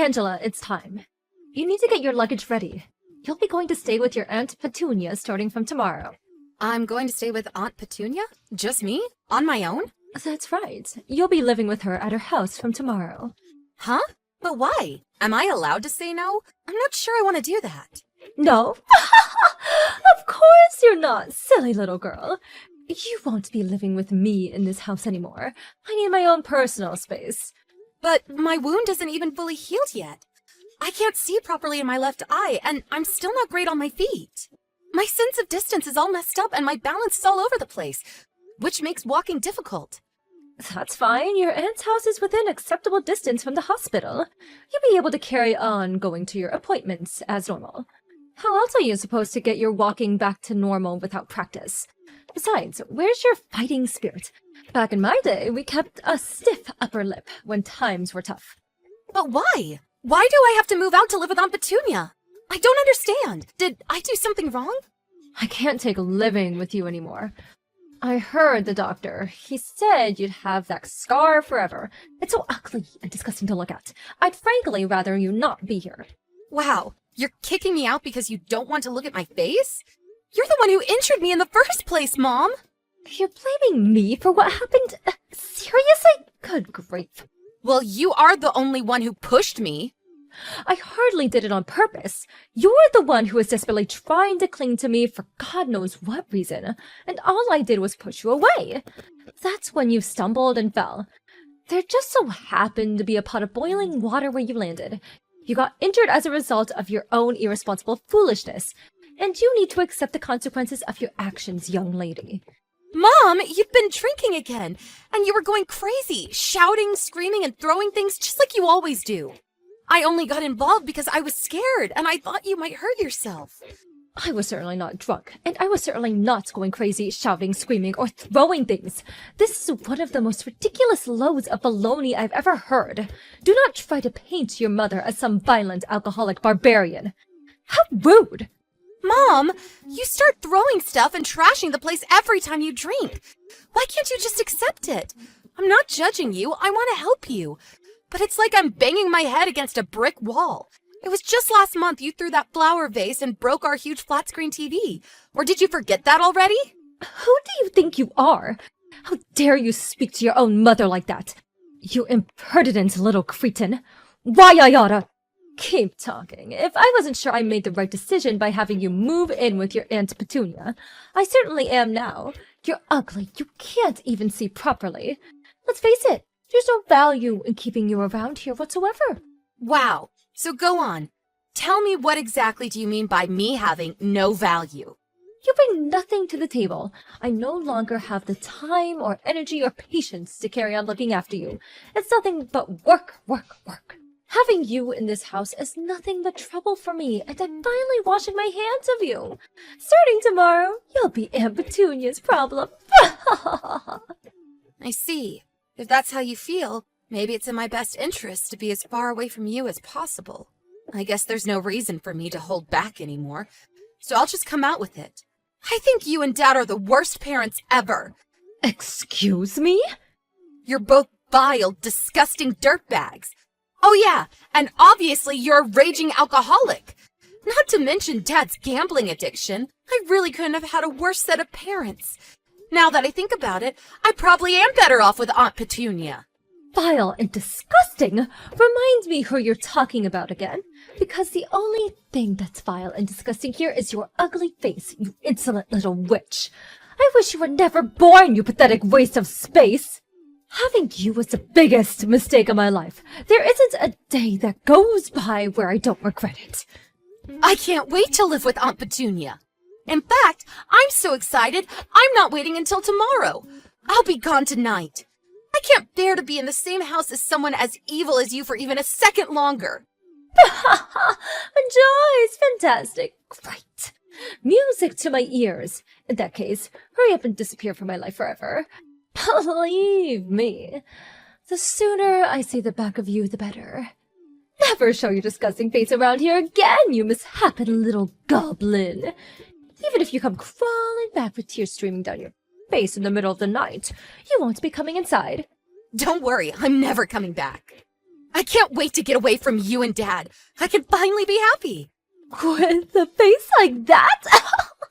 Angela, it's time. You need to get your luggage ready. You'll be going to stay with your Aunt Petunia starting from tomorrow. I'm going to stay with Aunt Petunia? Just me? On my own? That's right. You'll be living with her at her house from tomorrow. Huh? But why? Am I allowed to say no? I'm not sure I want to do that. No? Of course you're not, silly little girl. You won't be living with me in this house anymore. I need my own personal space. But my wound isn't even fully healed yet. I can't see properly in my left eye, and I'm still not great on my feet. My sense of distance is all messed up, and my balance is all over the place, which makes walking difficult. That's fine. Your aunt's house is within acceptable distance from the hospital. You'll be able to carry on going to your appointments as normal. How else are you supposed to get your walking back to normal without practice? Besides, where's your fighting spirit? Back in my day, we kept a stiff upper lip when times were tough. But why? Why do I have to move out to live with Aunt Petunia? I don't understand. Did I do something wrong? I can't take living with you anymore. I heard the doctor. He said you'd have that scar forever. It's so ugly and disgusting to look at. I'd frankly rather you not be here. Wow, you're kicking me out because you don't want to look at my face? You're the one who injured me in the first place, Mom! You're blaming me for what happened? Seriously? Good grief. Well, you are the only one who pushed me. I hardly did it on purpose. You're the one who was desperately trying to cling to me for God knows what reason, and all I did was push you away. That's when you stumbled and fell. There just so happened to be a pot of boiling water where you landed. You got injured as a result of your own irresponsible foolishness, and you need to accept the consequences of your actions, young lady. Mom, you've been drinking again, and you were going crazy, shouting, screaming, and throwing things just like you always do. I only got involved because I was scared, and I thought you might hurt yourself. I was certainly not drunk, and I was certainly not going crazy, shouting, screaming, or throwing things. This is one of the most ridiculous loads of baloney I've ever heard. Do not try to paint your mother as some violent alcoholic barbarian. How rude! Mom, you start throwing stuff and trashing the place every time you drink. Why can't you just accept it? I'm not judging you. I want to help you. But it's like I'm banging my head against a brick wall. It was just last month you threw that flower vase and broke our huge flat-screen TV. Or did you forget that already? Who do you think you are? How dare you speak to your own mother like that? You impertinent little cretin. Why I oughta... Keep talking. If I wasn't sure I made the right decision by having you move in with your Aunt Petunia, I certainly am now. You're ugly. You can't even see properly. Let's face it, there's no value in keeping you around here whatsoever. Wow. So go on. Tell me, what exactly do you mean by me having no value? You bring nothing to the table. I no longer have the time or energy or patience to carry on looking after you. It's nothing but work, work, work. Having you in this house is nothing but trouble for me, and I'm finally washing my hands of you. Starting tomorrow, you'll be Aunt Petunia's problem. I see. If that's how you feel, maybe it's in my best interest to be as far away from you as possible. I guess there's no reason for me to hold back anymore, so I'll just come out with it. I think you and Dad are the worst parents ever. Excuse me? You're both vile, disgusting dirtbags. Oh yeah, and obviously you're a raging alcoholic. Not to mention Dad's gambling addiction. I really couldn't have had a worse set of parents. Now that I think about it, I probably am better off with Aunt Petunia. Vile and disgusting reminds me who you're talking about again, because the only thing that's vile and disgusting here is your ugly face, you insolent little witch. I wish you were never born, you pathetic waste of space. Having you was the biggest mistake of my life. There isn't a day that goes by where I don't regret it. I can't wait to live with Aunt Petunia. In fact, I'm so excited, I'm not waiting until tomorrow. I'll be gone tonight. I can't bear to be in the same house as someone as evil as you for even a second longer. Joyce, fantastic. Great. Music to my ears. In that case, hurry up and disappear from my life forever. Believe me, the sooner I see the back of you, the better. Never show your disgusting face around here again, you misshapen little goblin. Even if you come crawling back with tears streaming down your face in the middle of the night, you won't be coming inside. Don't worry, I'm never coming back. I can't wait to get away from you and Dad. I can finally be happy. With a face like that?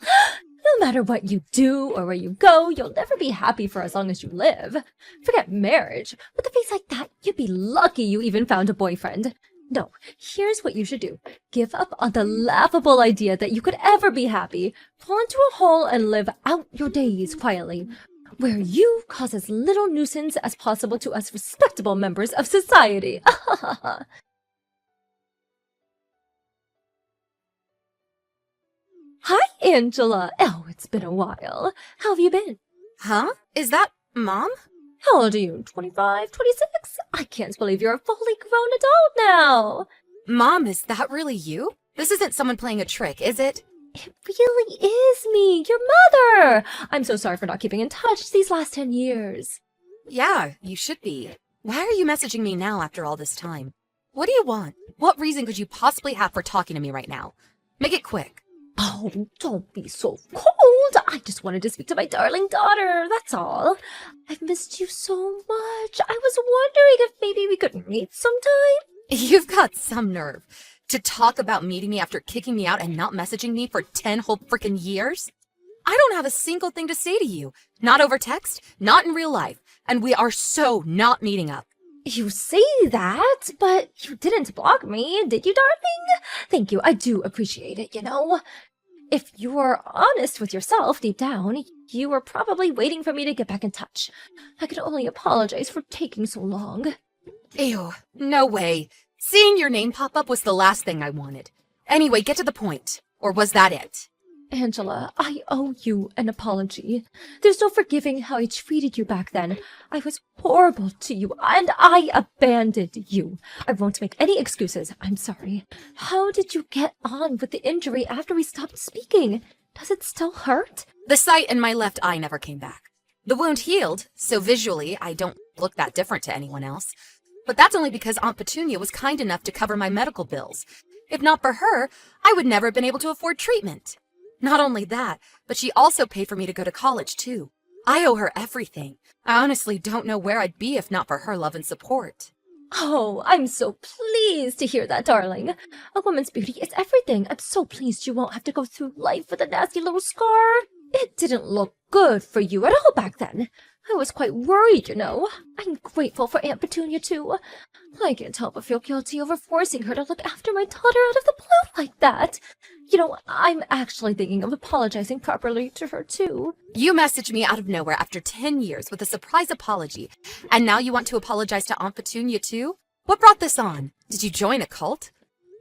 No matter what you do or where you go, you'll never be happy for as long as you live. Forget marriage. With a face like that, you'd be lucky you even found a boyfriend. No, here's what you should do. Give up on the laughable idea that you could ever be happy. Fall into a hole and live out your days quietly, where you cause as little nuisance as possible to us respectable members of society. Hi, Angela. Oh, it's been a while. How have you been? Huh? Is that Mom? How old are you? 25, 26? I can't believe you're a fully grown adult now. Mom, is that really you? This isn't someone playing a trick, is it? It really is me, your mother. I'm so sorry for not keeping in touch these last 10 years. Yeah, you should be. Why are you messaging me now after all this time? What do you want? What reason could you possibly have for talking to me right now? Make it quick. Oh, don't be so cold. I just wanted to speak to my darling daughter, that's all. I've missed you so much. I was wondering if maybe we could meet sometime. You've got some nerve. To talk about meeting me after kicking me out and not messaging me for 10 whole frickin' years? I don't have a single thing to say to you. Not over text, not in real life. And we are so not meeting up. You say that, but you didn't block me, did you, darling? Thank you, I do appreciate it, you know. If you're honest with yourself deep down, you were probably waiting for me to get back in touch. I can only apologize for taking so long. Ew, no way. Seeing your name pop up was the last thing I wanted. Anyway, get to the point. Or was that it? Angela, I owe you an apology. There's no forgiving how I treated you back then. I was horrible to you, and I abandoned you. I won't make any excuses. I'm sorry. How did you get on with the injury after we stopped speaking? Does it still hurt? The sight in my left eye never came back. The wound healed, so visually I don't look that different to anyone else. But that's only because Aunt Petunia was kind enough to cover my medical bills. If not for her, I would never have been able to afford treatment. Not only that, but she also paid for me to go to college, too. I owe her everything. I honestly don't know where I'd be if not for her love and support. Oh, I'm so pleased to hear that, darling. A woman's beauty is everything. I'm so pleased you won't have to go through life with a nasty little scar. It didn't look good for you at all back then. I was quite worried, you know. I'm grateful for Aunt Petunia, too. I can't help but feel guilty over forcing her to look after my daughter out of the blue like that. You know, I'm actually thinking of apologizing properly to her, too. You messaged me out of nowhere after 10 years with a surprise apology, and now you want to apologize to Aunt Petunia, too? What brought this on? Did you join a cult?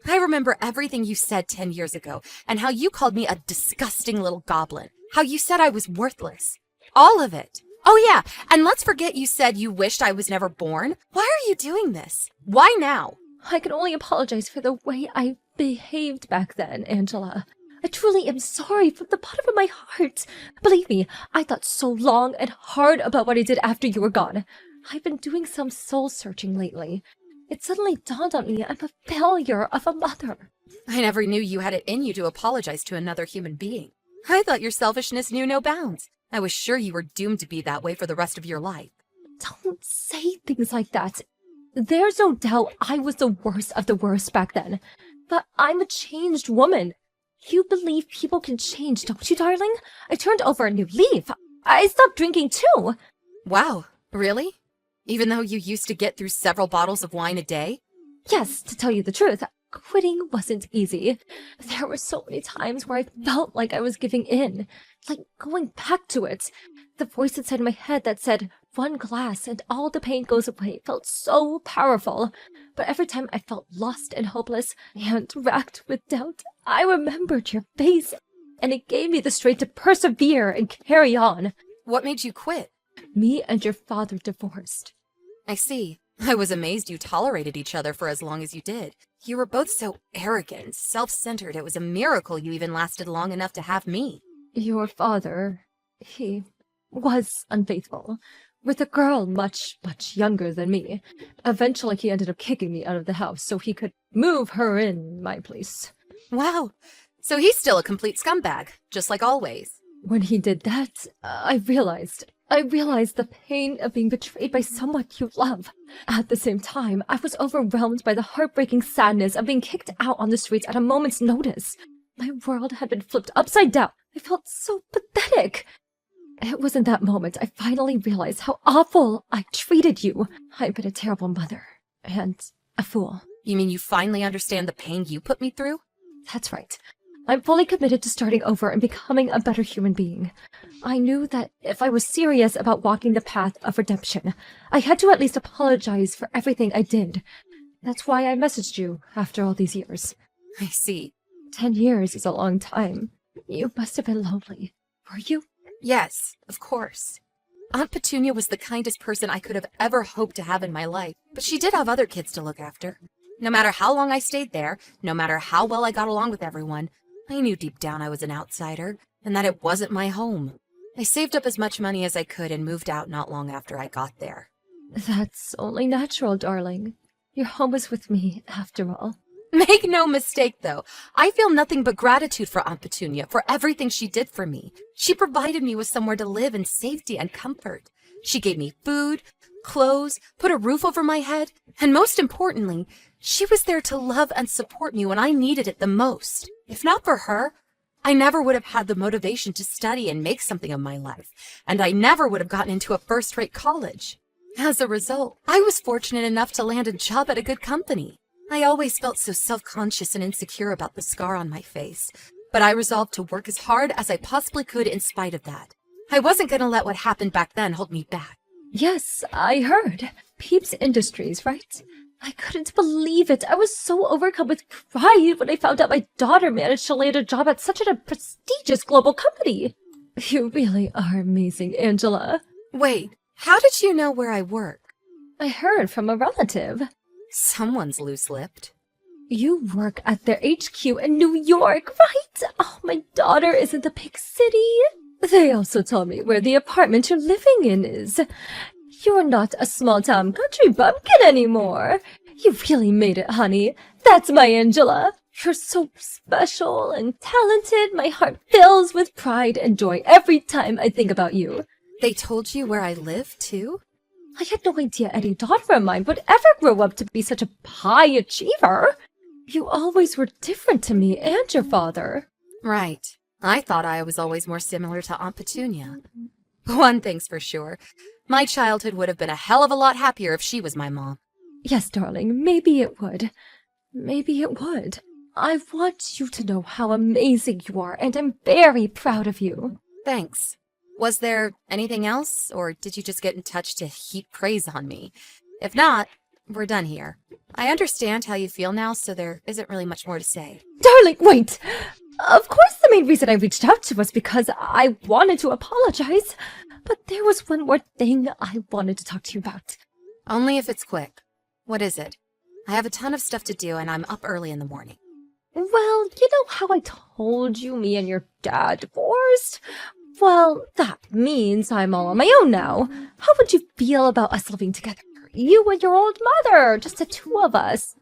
I remember everything you said 10 years ago, and how you called me a disgusting little goblin. How you said I was worthless. All of it. Oh yeah, and let's forget you said you wished I was never born. Why are you doing this? Why now? I can only apologize for the way I behaved back then, Angela. I truly am sorry from the bottom of my heart. Believe me, I thought so long and hard about what I did after you were gone. I've been doing some soul-searching lately. It suddenly dawned on me I'm a failure of a mother. I never knew you had it in you to apologize to another human being. I thought your selfishness knew no bounds. I was sure you were doomed to be that way for the rest of your life. Don't say things like that. There's no doubt I was the worst of the worst back then. But I'm a changed woman. You believe people can change, don't you, darling? I turned over a new leaf. I stopped drinking, too. Wow, really? Even though you used to get through several bottles of wine a day? Yes, to tell you the truth, quitting wasn't easy. There were so many times where I felt like I was giving in, like going back to it. The voice inside my head that said, one glass and all the pain goes away, felt so powerful. But every time I felt lost and hopeless and racked with doubt, I remembered your face, and it gave me the strength to persevere and carry on. What made you quit? Me and your father divorced. I see. I was amazed you tolerated each other for as long as you did. You were both so arrogant, self-centered, it was a miracle you even lasted long enough to have me. Your father, he was unfaithful, with a girl much, much younger than me. Eventually he ended up kicking me out of the house so he could move her in my place. Wow. So he's still a complete scumbag, just like always. When he did that, I realized I realized the pain of being betrayed by someone you love. At the same time, I was overwhelmed by the heartbreaking sadness of being kicked out on the streets at a moment's notice. My world had been flipped upside down. I felt so pathetic. It was in that moment I finally realized how awful I treated you. I've been a terrible mother and a fool. You mean you finally understand the pain you put me through? That's right. I'm fully committed to starting over and becoming a better human being. I knew that if I was serious about walking the path of redemption, I had to at least apologize for everything I did. That's why I messaged you after all these years. I see. 10 years is a long time. You must have been lonely. Were you? Yes, of course. Aunt Petunia was the kindest person I could have ever hoped to have in my life, but she did have other kids to look after. No matter how long I stayed there, no matter how well I got along with everyone, I knew deep down I was an outsider, and that it wasn't my home. I saved up as much money as I could and moved out not long after I got there. That's only natural, darling. Your home is with me, after all. Make no mistake, though. I feel nothing but gratitude for Aunt Petunia for everything she did for me. She provided me with somewhere to live in safety and comfort. She gave me food, clothes, put a roof over my head, and most importantly, she was there to love and support me when I needed it the most. If not for her, I never would have had the motivation to study and make something of my life, and I never would have gotten into a first-rate college. As a result, I was fortunate enough to land a job at a good company. I always felt so self-conscious and insecure about the scar on my face, but I resolved to work as hard as I possibly could in spite of that. I wasn't going to let what happened back then hold me back. Yes, I heard. Peeps Industries, right? I couldn't believe it. I was so overcome with pride when I found out my daughter managed to land a job at such a prestigious global company. You really are amazing, Angela. Wait, how did you know where I work? I heard from a relative. Someone's loose-lipped. You work at their HQ in New York, right? Oh, my daughter is in the big city. They also told me where the apartment you're living in is. You're not a small-town country bumpkin anymore. You really made it, honey. That's my Angela. You're so special and talented. My heart fills with pride and joy every time I think about you. They told you where I live, too? I had no idea any daughter of mine would ever grow up to be such a high achiever. You always were different to me and your father. Right. I thought I was always more similar to Aunt Petunia. One thing's for sure. My childhood would have been a hell of a lot happier if she was my mom. Yes, darling, maybe it would. Maybe it would. I want you to know how amazing you are, and I'm very proud of you. Thanks. Was there anything else, or did you just get in touch to heap praise on me? If not, we're done here. I understand how you feel now, so there isn't really much more to say. Darling, wait! Of course the main reason I reached out to was because I wanted to apologize. But there was one more thing I wanted to talk to you about. Only if it's quick. What is it? I have a ton of stuff to do, and I'm up early in the morning. Well, you know how I told you me and your dad divorced? Well, that means I'm all on my own now. How would you feel about us living together? You and your old mother, just the two of us.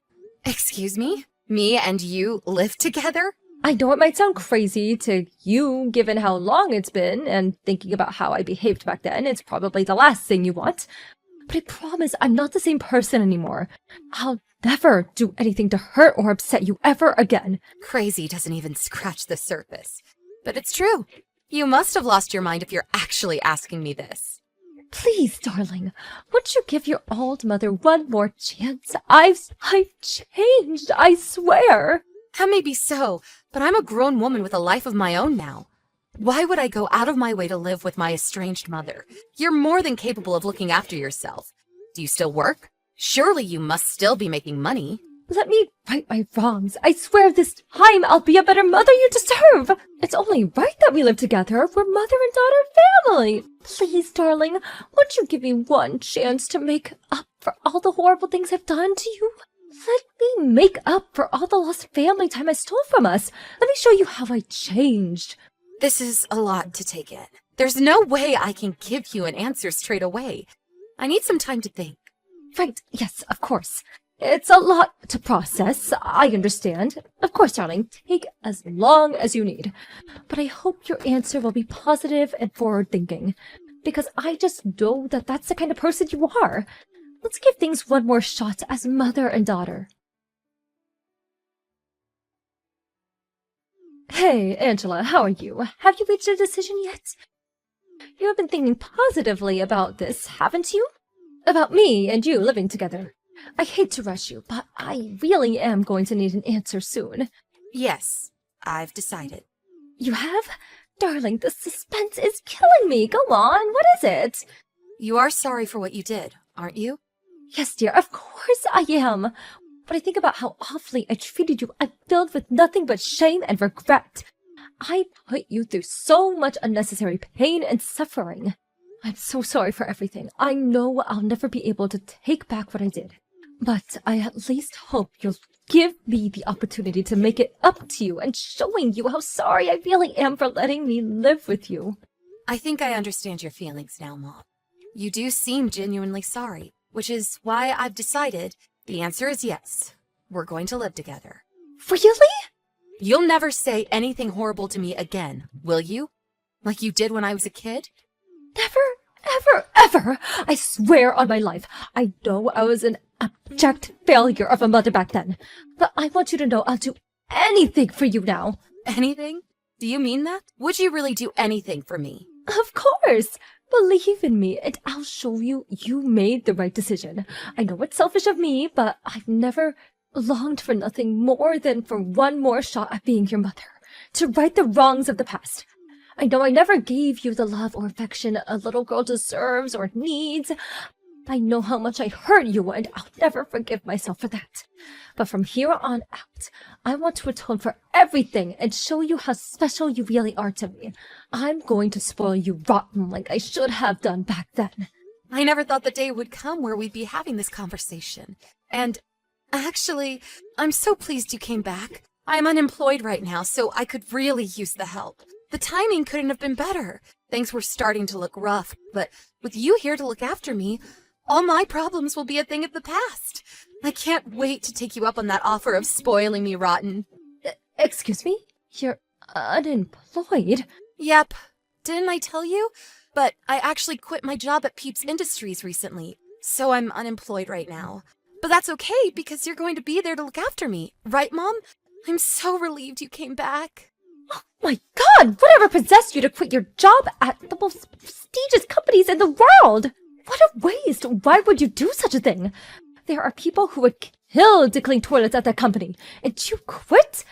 Excuse me? Me and you live together? I know it might sound crazy to you, given how long it's been, and thinking about how I behaved back then, it's probably the last thing you want. But I promise I'm not the same person anymore. I'll never do anything to hurt or upset you ever again. Crazy doesn't even scratch the surface. But it's true. You must have lost your mind if you're actually asking me this. Please, darling, won't you give your old mother one more chance? I've changed, I swear. That may be so, but I'm a grown woman with a life of my own now. Why would I go out of my way to live with my estranged mother? You're more than capable of looking after yourself. Do you still work? Surely you must still be making money. Let me right my wrongs. I swear this time I'll be a better mother you deserve. It's only right that we live together. We're mother and daughter family. Please, darling, won't you give me one chance to make up for all the horrible things I've done to you? Let me make up for all the lost family time I stole from us. Let me show you how I changed. This is a lot to take in. There's no way I can give you an answer straight away. I need some time to think. Right, yes, of course. It's a lot to process, I understand. Of course, darling, take as long as you need. But I hope your answer will be positive and forward-thinking. because I just know that that's the kind of person you are. Let's give things one more shot as mother and daughter. Hey, Angela, how are you? Have you reached a decision yet? You have been thinking positively about this, haven't you? About me and you living together. I hate to rush you, but I really am going to need an answer soon. Yes, I've decided. You have? Darling, the suspense is killing me. Go on, what is it? You are sorry for what you did, aren't you? Yes, dear, of course I am. But I think about how awfully I treated you. I'm filled with nothing but shame and regret. I put you through so much unnecessary pain and suffering. I'm so sorry for everything. I know I'll never be able to take back what I did. But I at least hope you'll give me the opportunity to make it up to you and showing you how sorry I really am for letting me live with you. I think I understand your feelings now, Mom. You do seem genuinely sorry, which is why I've decided the answer is yes. We're going to live together. Really? You'll never say anything horrible to me again, will you? Like you did when I was a kid? Never, ever, ever! I swear on my life. I know I was an abject failure of a mother back then, but I want you to know I'll do anything for you now. Anything? Do you mean that? Would you really do anything for me? Of course! Believe in me, and I'll show you you made the right decision. I know it's selfish of me, but I've never longed for nothing more than for one more shot at being your mother, to right the wrongs of the past. I know I never gave you the love or affection a little girl deserves or needs. I know how much I hurt you, and I'll never forgive myself for that. But from here on out, I want to atone for everything and show you how special you really are to me. I'm going to spoil you rotten like I should have done back then. I never thought the day would come where we'd be having this conversation. And actually, I'm so pleased you came back. I'm unemployed right now, so I could really use the help. The timing couldn't have been better. Things were starting to look rough, but with you here to look after me, all my problems will be a thing of the past. I can't wait to take you up on that offer of spoiling me rotten. Excuse me? You're unemployed? Yep. Didn't I tell you? But I actually quit my job at Peeps Industries recently, so I'm unemployed right now. But that's okay, because you're going to be there to look after me. Right, Mom? I'm so relieved you came back. Oh my God! Whatever possessed you to quit your job at the most prestigious companies in the world? What a waste! Why would you do such a thing? There are people who would kill to clean toilets at that company, and you quit?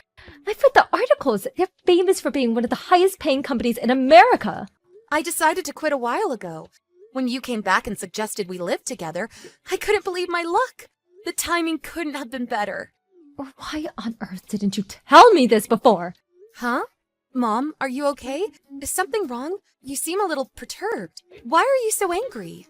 I've read the articles. They're famous for being one of the highest paying companies in America. I decided to quit a while ago. When you came back and suggested we live together, I couldn't believe my luck. The timing couldn't have been better. Why on earth didn't you tell me this before? Huh? Mom, are you okay? Is something wrong? You seem a little perturbed. Why are you so angry?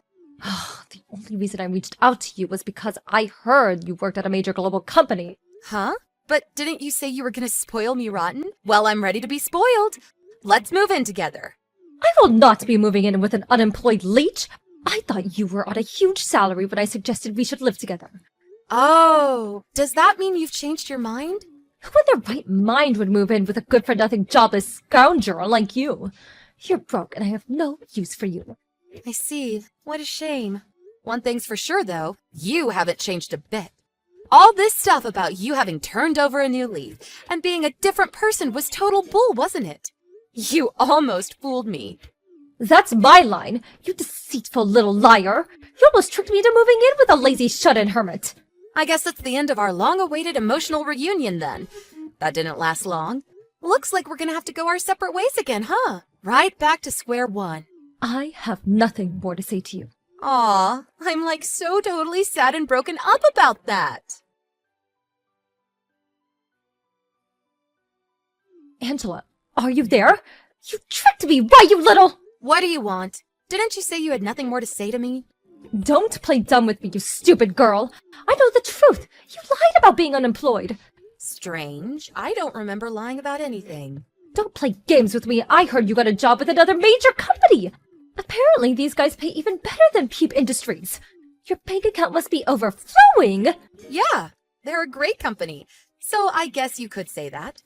The only reason I reached out to you was because I heard you worked at a major global company. Huh? But didn't you say you were gonna spoil me rotten? Well, I'm ready to be spoiled. Let's move in together. I will not be moving in with an unemployed leech. I thought you were on a huge salary when I suggested we should live together. Oh, does that mean you've changed your mind? Who in their right mind would move in with a good-for-nothing jobless scoundrel like you? You're broke, and I have no use for you. I see. What a shame. One thing's for sure, though. You haven't changed a bit. All this stuff about you having turned over a new leaf and being a different person was total bull, wasn't it? You almost fooled me. That's my line, you deceitful little liar. You almost tricked me into moving in with a lazy shut-in hermit. I guess that's the end of our long-awaited emotional reunion, then. That didn't last long. Looks like we're gonna have to go our separate ways again, huh? Right back to square one. I have nothing more to say to you. Aw, I'm like so totally sad and broken up about that. Angela, are you there? You tricked me, why, you little— What do you want? Didn't you say you had nothing more to say to me? Don't play dumb with me, you stupid girl. I know the truth. You lied about being unemployed. Strange. I don't remember lying about anything. Don't play games with me. I heard you got a job with another major company. Apparently, these guys pay even better than Peep Industries. Your bank account must be overflowing. Yeah, they're a great company. So I guess you could say that.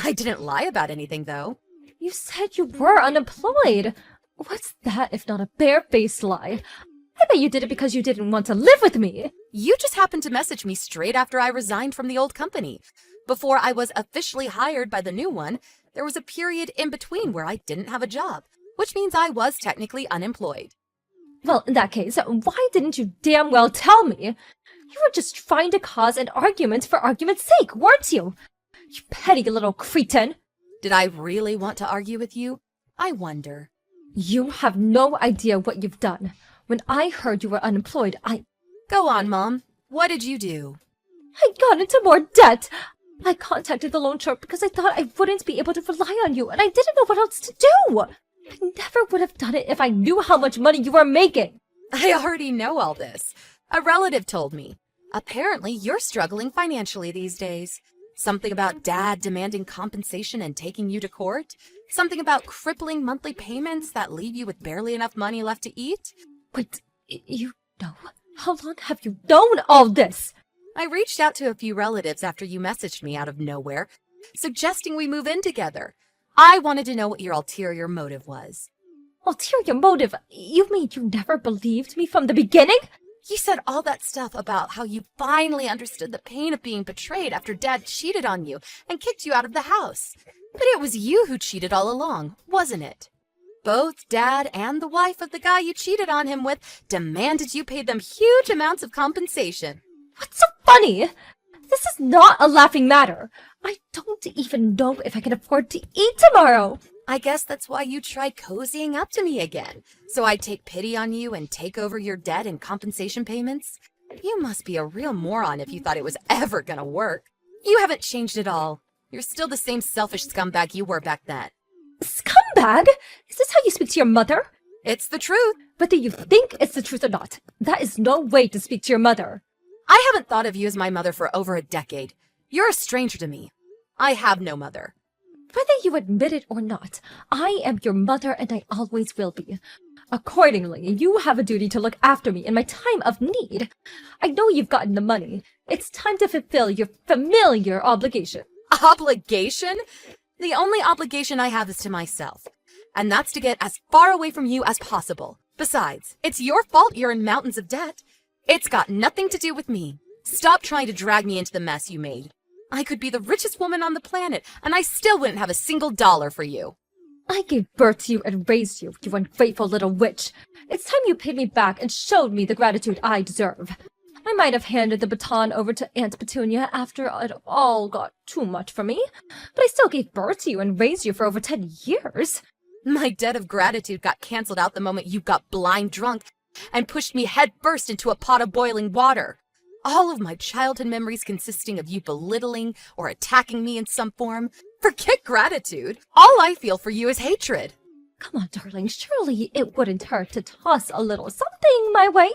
I didn't lie about anything, though. You said you were unemployed. What's that if not a bare-faced lie? I bet you did it because you didn't want to live with me. You just happened to message me straight after I resigned from the old company. Before I was officially hired by the new one, there was a period in between where I didn't have a job, which means I was technically unemployed. Well, in that case, why didn't you damn well tell me? You were just trying to cause an argument for argument's sake, weren't you? You petty little cretin. Did I really want to argue with you? I wonder. You have no idea what you've done. When I heard you were unemployed, Go on, Mom. What did you do? I got into more debt. I contacted the loan shark because I thought I wouldn't be able to rely on you, and I didn't know what else to do. I never would have done it if I knew how much money you were making. I already know all this. A relative told me. Apparently, you're struggling financially these days. Something about Dad demanding compensation and taking you to court? Something about crippling monthly payments that leave you with barely enough money left to eat? Wait, you know? How long have you known all this? I reached out to a few relatives after you messaged me out of nowhere, suggesting we move in together. I wanted to know what your ulterior motive was. Ulterior motive? You mean you never believed me from the beginning? You said all that stuff about how you finally understood the pain of being betrayed after Dad cheated on you and kicked you out of the house. But it was you who cheated all along, wasn't it? Both Dad and the wife of the guy you cheated on him with demanded you pay them huge amounts of compensation. What's so funny? This is not a laughing matter. I don't even know if I can afford to eat tomorrow. I guess that's why you tried cozying up to me again, so I'd take pity on you and take over your debt and compensation payments. You must be a real moron if you thought it was ever gonna work. You haven't changed at all. You're still the same selfish scumbag you were back then. Scumbag? Is this how you speak to your mother? It's the truth. Whether you think it's the truth or not, that is no way to speak to your mother. I haven't thought of you as my mother for over a decade. You're a stranger to me. I have no mother. Whether you admit it or not, I am your mother and I always will be. Accordingly, you have a duty to look after me in my time of need. I know you've gotten the money. It's time to fulfill your familiar obligation. Obligation? The only obligation I have is to myself. And that's to get as far away from you as possible. Besides, it's your fault you're in mountains of debt. It's got nothing to do with me. Stop trying to drag me into the mess you made. I could be the richest woman on the planet, and I still wouldn't have a single dollar for you. I gave birth to you and raised you, you ungrateful little witch. It's time you paid me back and showed me the gratitude I deserve. I might have handed the baton over to Aunt Petunia after it all got too much for me, but I still gave birth to you and raised you for over 10 years. My debt of gratitude got canceled out the moment you got blind drunk and pushed me headfirst into a pot of boiling water. All of my childhood memories consisting of you belittling or attacking me in some form. Forget gratitude. All I feel for you is hatred. Come on, darling, surely it wouldn't hurt to toss a little something my way.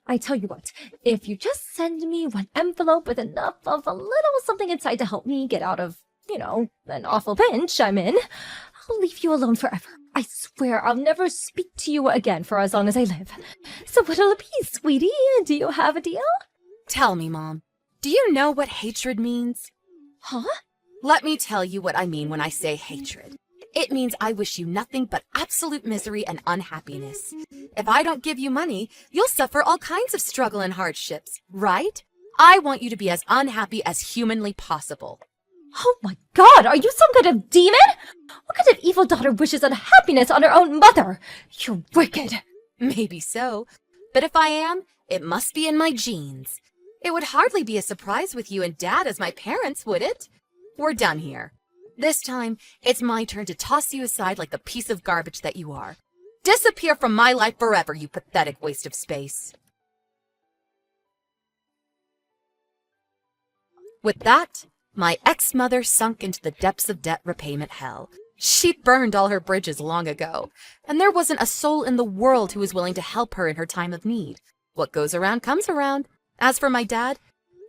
I tell you what, if you just send me one envelope with enough of a little something inside to help me get out of, an awful pinch I'm in, I'll leave you alone forever. I swear I'll never speak to you again for as long as I live. So what'll it be, sweetie? Do you have a deal? Tell me, Mom, do you know what hatred means? Huh? Let me tell you what I mean when I say hatred. It means I wish you nothing but absolute misery and unhappiness. If I don't give you money, you'll suffer all kinds of struggle and hardships, right? I want you to be as unhappy as humanly possible. Oh my God, are you some kind of demon? What kind of evil daughter wishes unhappiness on her own mother? You're wicked. Maybe so, but if I am, it must be in my genes. It would hardly be a surprise with you and Dad as my parents, would it? We're done here. This time, it's my turn to toss you aside like the piece of garbage that you are. Disappear from my life forever, you pathetic waste of space. With that, my ex-mother sunk into the depths of debt repayment hell. She burned all her bridges long ago, and there wasn't a soul in the world who was willing to help her in her time of need. What goes around comes around. As for my dad,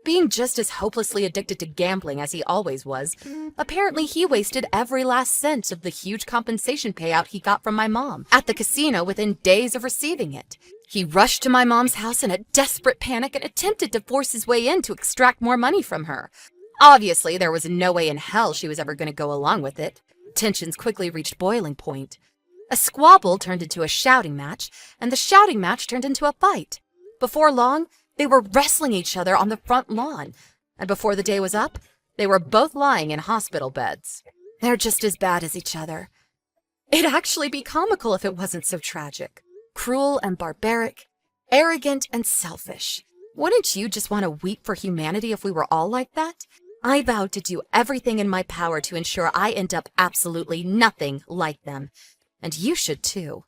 being just as hopelessly addicted to gambling as he always was, apparently he wasted every last cent of the huge compensation payout he got from my mom at the casino within days of receiving it. He rushed to my mom's house in a desperate panic and attempted to force his way in to extract more money from her. Obviously, there was no way in hell she was ever going to go along with it. Tensions quickly reached boiling point. A squabble turned into a shouting match, and the shouting match turned into a fight. Before long, they were wrestling each other on the front lawn, and before the day was up, they were both lying in hospital beds. They're just as bad as each other. It'd actually be comical if it wasn't so tragic. Cruel and barbaric, arrogant and selfish. Wouldn't you just want to weep for humanity if we were all like that? I vowed to do everything in my power to ensure I end up absolutely nothing like them. And you should too.